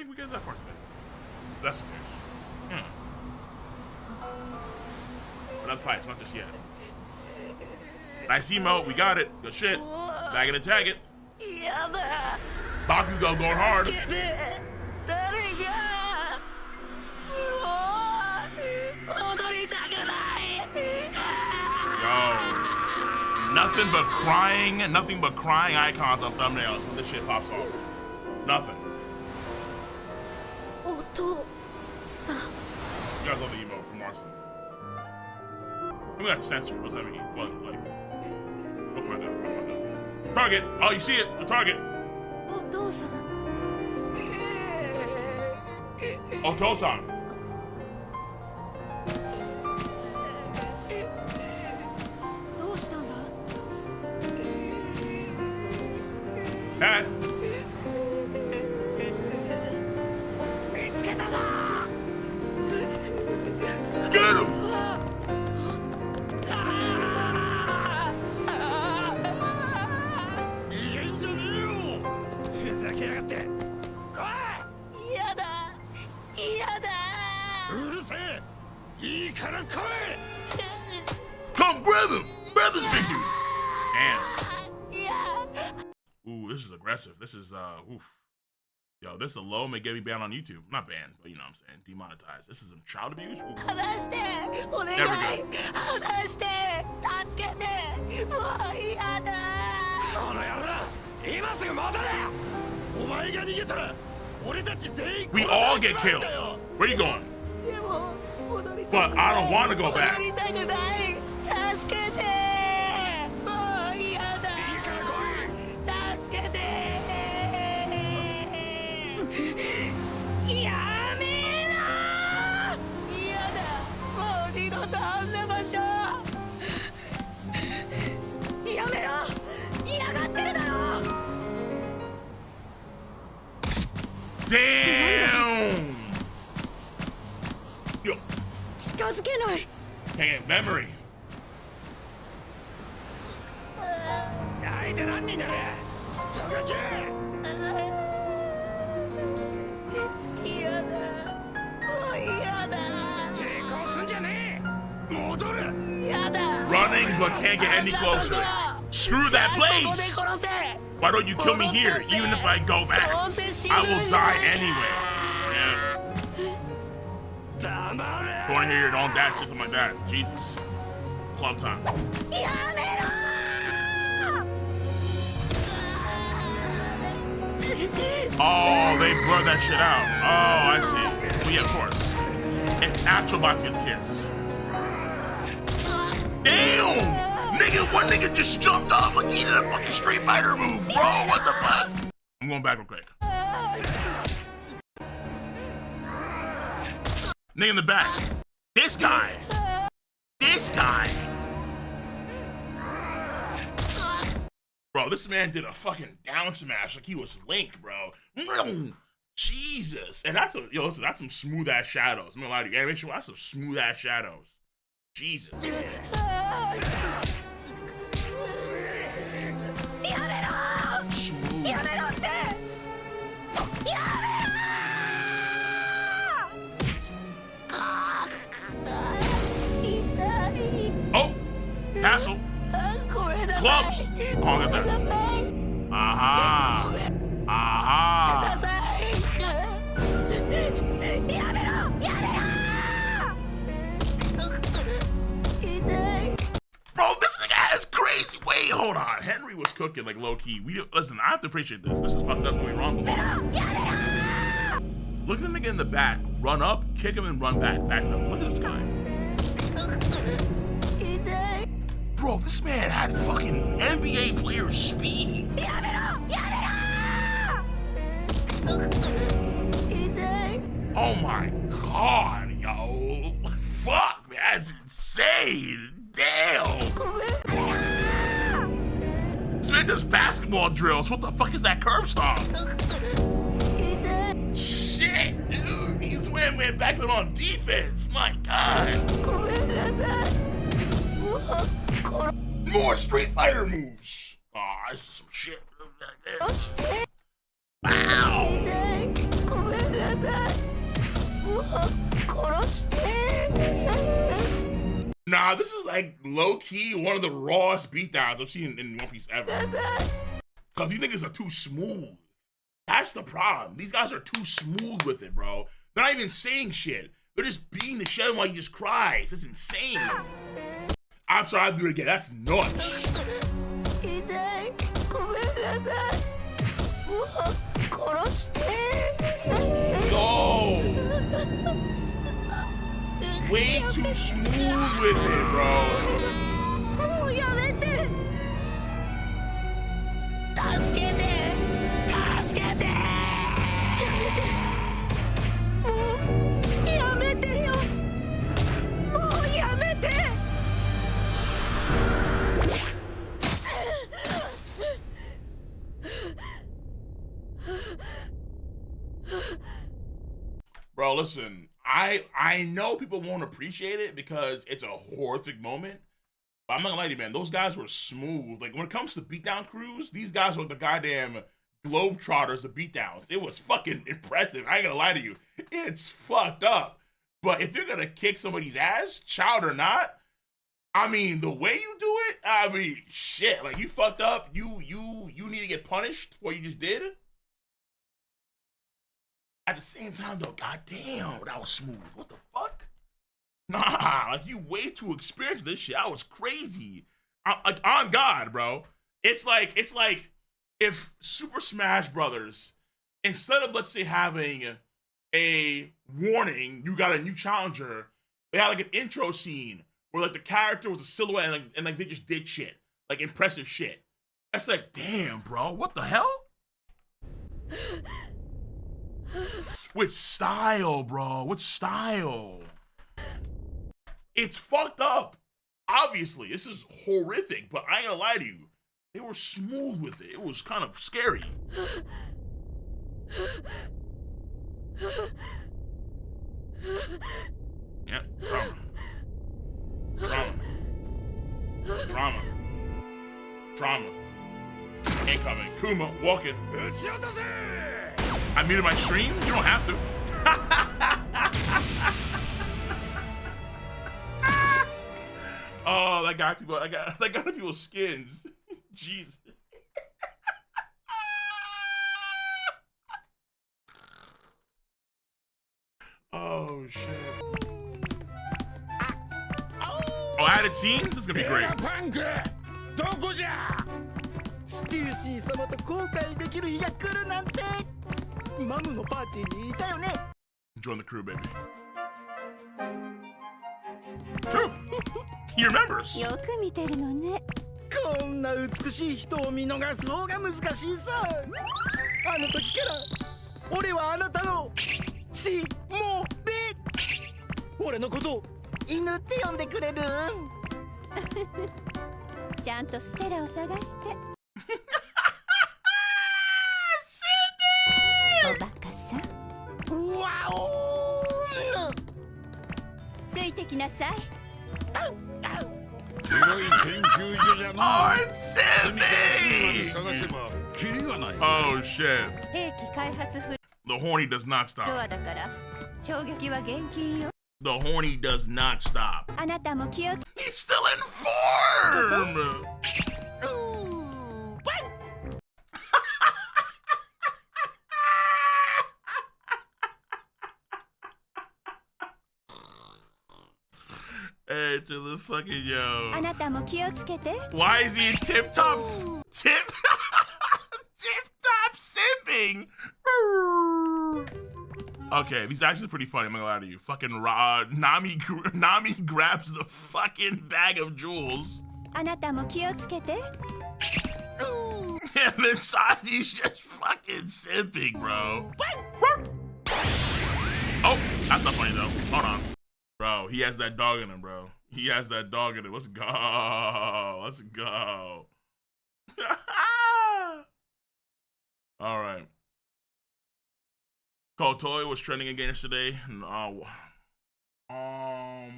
think we get that part today. That's the case. Another fight, it's not just yet. Nice emote, we got it. Good shit. Bag it and tag it. Bakugo going hard. Yo. Nothing but crying icons on thumbnails when this shit pops off. Nothing. You guys love the emote from Marcin. Maybe that's censored. What does that mean? What, like? We'll find out. Target! Oh, you see it! The target! Otosan! Dad! Get him! Come grab him! Grab this big dude! Damn. Ooh, this is aggressive. This is, oof. Yo, this alone may get me banned on YouTube. Not banned, but you know what I'm saying. Demonetized. This is some child abuse. Ooh. There we go. We all get killed. Where you going? But I don't want to go back. Damn! Yo. Can't get memory. Running but can't get any closer. Screw that place! Why don't you kill me here? Even if I go back, I will die anyway. Yeah. Going here, don't dash, something like that. Jesus. Club time. Oh, they blurred that shit out. Oh, I see. Well, yeah, of course. It's actual bots against kids. Damn! Nigga, one nigga just jumped off like he did a fucking Street Fighter move, bro. What the fuck? I'm going back real quick. Nigga in the back. This guy. This guy. Bro, this man did a fucking down smash like he was Link, bro. Jesus. And that's listen, that's some smooth ass shadows. I'm gonna lie to you. Animation, that's some smooth ass shadows. Jesus. Smooth. Oh! Castle! Clubs! Oh, I got that. Aha! Aha! Bro, this nigga has crazy. Wait, hold on. Henry was cooking like low key. Listen, I have to appreciate this. This is fucked up going wrong. Look at the nigga in the back. Run up, kick him, and run back. Back up. Look at this guy. Bro, this man had fucking NBA player speed. Oh my god, yo. Fuck, man. That's insane. Damn. This man does basketball drills. What the fuck is that curve stop? Shit, dude. He's went back on defense. My god. More Street Fighter moves. Oh, this is some shit. Wow. Nah, this is like low-key one of the rawest beatdowns I've seen in One Piece ever. Cause these niggas are too smooth. That's the problem. These guys are too smooth with it, bro. They're not even saying shit. They're just beating the shit while he just cries. It's insane. I'm sorry, I'll do it again. That's nuts. No. Way too smooth with it, bro. Bro, listen, I know people won't appreciate it because it's a horrific moment, but I'm not gonna lie to you, man, those guys were smooth. Like, when it comes to beatdown crews, these guys were the goddamn globetrotters of beatdowns. It was fucking impressive. I ain't gonna lie to you. It's fucked up. But if you're gonna kick somebody's ass, child or not, I mean, the way you do it, I mean, shit, like, you fucked up, you need to get punished for what you just did. At the same time, though, goddamn, that was smooth. What the fuck? Nah, like, you way too experienced this shit. I was crazy. Like, on God, bro. It's like if Super Smash Brothers, instead of, let's say, having a warning, you got a new challenger, they had like an intro scene where like the character was a silhouette and like they just did shit, like impressive shit. That's like, damn, bro, what the hell? With style, bro. With style. It's fucked up. Obviously, this is horrific, but I ain't gonna lie to you. They were smooth with it. It was kind of scary. Yeah, drama. Drama. Drama. Incoming. Kuma, walking. I muted my stream? You don't have to. Oh, that got people's skins. Jesus. Oh shit. Oh, added scenes? This is gonna be great. Join the crew, baby. True. He remembers. よく見てるのね。こんな美しい人を見逃す方が難しいさ。あの時から俺はあなたのしもべ。俺のことを犬って呼んでくれる？ちゃんとステラを探して。おバカさん。わお。ついてきなさい。Oh, it's Sanji! Oh shit. The horny does not stop. The horny does not stop. He's still in form! Hey, to the fucking yo. Why is he in tip-top sipping? Okay, these actions are pretty funny, I'm not gonna lie to you. Fucking Nami grabs the fucking bag of jewels. And then Sanji's just fucking sipping, bro. Oh, that's not funny though. Hold on. Bro, he has that dog in him, bro. He has that dog in him. Let's go. Let's go. All right. Kotoy was trending again yesterday. Oh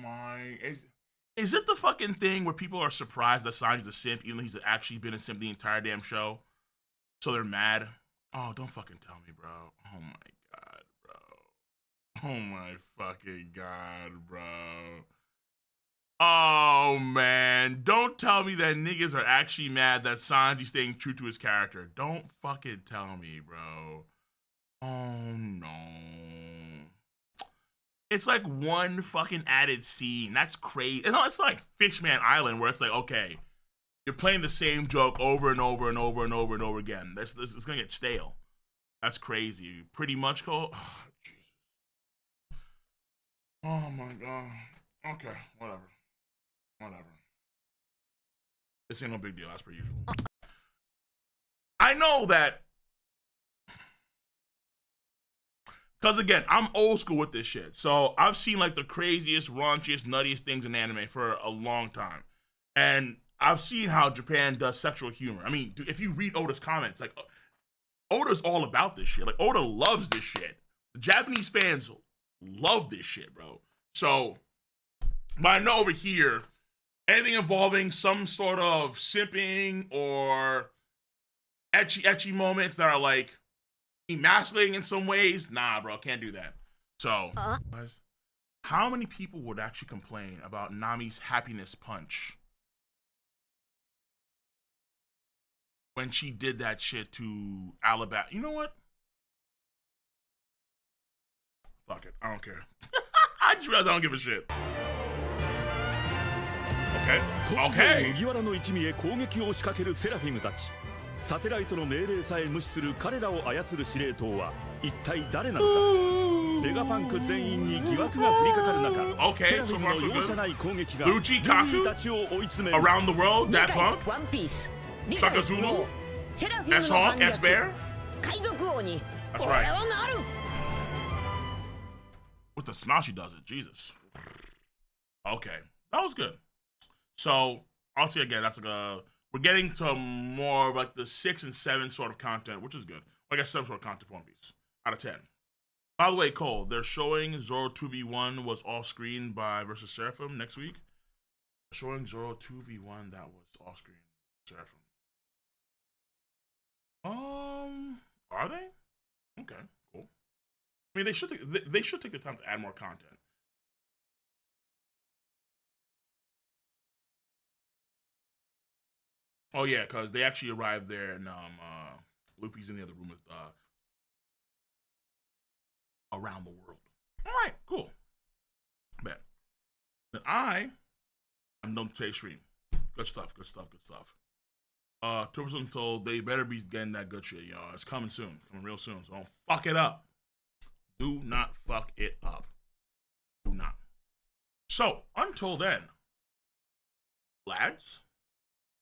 my. Is it the fucking thing where people are surprised that Sanji's a simp, even though he's actually been a simp the entire damn show? So they're mad? Oh, don't fucking tell me, bro. Oh my God, bro. Oh my fucking god, bro. Oh man, don't tell me that niggas are actually mad that Sanji's staying true to his character. Don't fucking tell me, bro. Oh no. It's like one fucking added scene. That's crazy. It's like Fishman Island where it's like, okay, you're playing the same joke over and over and over and over and over again. This it's gonna get stale. That's crazy. Pretty much, Cole. Oh, Jesus. Oh my god. Okay, whatever. Whatever. This ain't no big deal, as per usual. I know that. Because again, I'm old school with this shit. So I've seen like the craziest, raunchiest, nuttiest things in anime for a long time. And I've seen how Japan does sexual humor. I mean, dude, if you read Oda's comments, like, Oda's all about this shit. Like, Oda loves this shit. The Japanese fans love this shit, bro. So, but I know over here, anything involving some sort of simping or etchy moments that are like emasculating in some ways, nah, bro, can't do that. So, how many people would actually complain about Nami's happiness punch when she did that shit to Alabama? You know what? Fuck it, I don't care. I just realized I don't give a shit. Okay. 麦わらの一味へ攻撃を仕掛けるセラフィムたち。サテライトの命令さえ無視する彼らを操る司令塔は一体誰なのか。ベガパンク全員に疑惑が降りかかる中、セラフィムの容赦ない攻撃がルフィたちを追い詰める。Around the world, that punk. ワンピース。Shaka Zulu. S Hawk, S Bear. 海賊王に That's 俺 right. はなる。 With the smile she does it, Jesus. Okay, that was good. So I'll say again, that's like we're getting to more of like the 6 and 7 sort of content, which is good. I guess 7 sort of content for One Piece out of 10. By the way, Cole, they're showing Zoro 2v1 was off screen by versus Seraphim next week. Showing Zoro 2v1 that was off screen Seraphim. Are they? Okay, cool. I mean, they should take the time to add more content. Oh yeah, because they actually arrived there and Luffy's in the other room with around the world. All right, cool. Bet. Then I'm done today's stream. Good stuff, good stuff, good stuff. 2% told they better be getting that good shit, y'all. It's coming soon, coming real soon. So don't fuck it up. Do not fuck it up. Do not. So until then, lads.